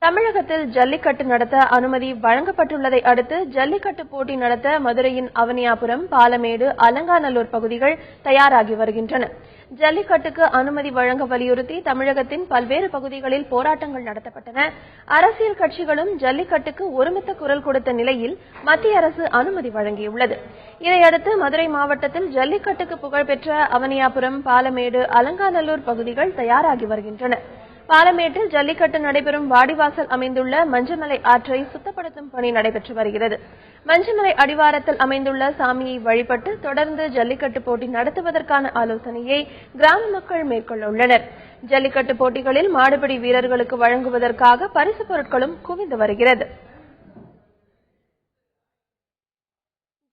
தமிழகத்தில் ஜல்லிக்கட்டு நடத்த அனுமதி வழங்கப்பட்டுள்ளதை அடுத்து ஜல்லிக்கட்டு போட்டி நடத்த மதுரையின் அவனியாபுரம், பாலமேடு, அலங்காநல்லூர் பகுதிகள் தயாராகி வருகின்றன. ஜல்லிக்கட்டுக்கு அனுமதி வழங்க வலியுறுத்தி தமிழகத்தின் பல்வேறு பகுதிகளில் போராட்டங்கள் நடத்தப்பட்டன. அரசியல் கட்சிகளும் ஜல்லிக்கட்டுக்கு ஒருமித்த குரல் கொடுத்த நிலையில் மத்திய அரசு அனுமதி வழங்கியுள்ளது. இதையடுத்து மதுரை மாவட்டத்தில் ஜல்லிக்கட்டுக்கு புகழ்பெற்ற அவனியாபுரம், பாலமேடு, அலங்காநல்லூர் பகுதிகள் தயாராகி வருகின்றன. பாலமேட்டில் ஜல்லிக்கட்டு நடைபெறும் வாடிவாசல் அமைந்துள்ள மஞ்சமலை ஆற்றை சுத்தப்படுத்தும் பணி நடைபெற்று வருகிறது. மஞ்சமலை அடிவாரத்தில் அமைந்துள்ள சாமியை வழிபட்டு தொடர்ந்து ஜல்லிக்கட்டு போட்டி நடத்துவதற்கான ஆலோசனையை கிராம மக்கள் மேற்கொள்ள உள்ளனர். ஜல்லிக்கட்டு போட்டிகளில் மாடுபிடி வீரர்களுக்கு வழங்குவதற்காக பரிசுப் பொருட்களும் குவிந்து வருகிறது.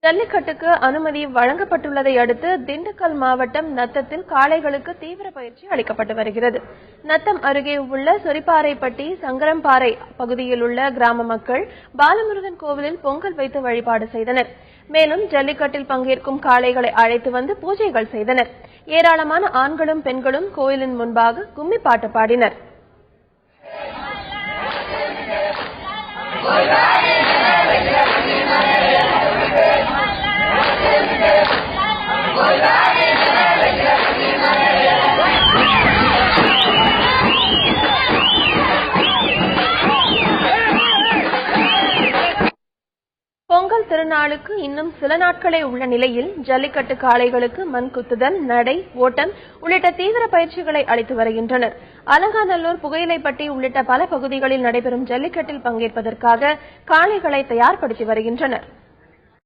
ஜல்லிக்கட்டுக்கு அனுமதி வழங்கப்பட்டுள்ளதை அடுத்து திண்டுக்கல் மாவட்டம் நத்தத்தில் காளைகளுக்கு தீவிர பயிற்சி அளிக்கப்பட்டு வருகிறது. நத்தம் அருகே உள்ள சொரிப்பாறைப்பட்டி, சங்கரம்பாறை பகுதியில் உள்ள கிராம மக்கள் பாலமுருகன் கோவிலில் பொங்கல் வைத்து வழிபாடு செய்தனர். மேலும் ஜல்லிக்கட்டில் பங்கேற்கும் காளைகளை அழைத்து வந்து பூஜைகள் செய்தனர். ஏராளமான ஆண்களும் பெண்களும் கோயிலின் முன்பாக கும்மி பாட்டு பாடினர். பொங்கல் திருநாளுக்கு இன்னும் சில நாட்களே உள்ள நிலையில் ஜல்லிக்கட்டு காளைகளுக்கு மண் குத்துதல், நடை, ஓட்டம் உள்ளிட்ட தீவிர பயிற்சிகளை அளித்து வருகின்றனர். அலங்காநல்லூர், புகையிலைப்பட்டி உள்ளிட்ட பல பகுதிகளில் நடைபெறும் ஜல்லிக்கட்டில் பங்கேற்பதற்காக காளைகளை தயார்படுத்தி வருகின்றனர்.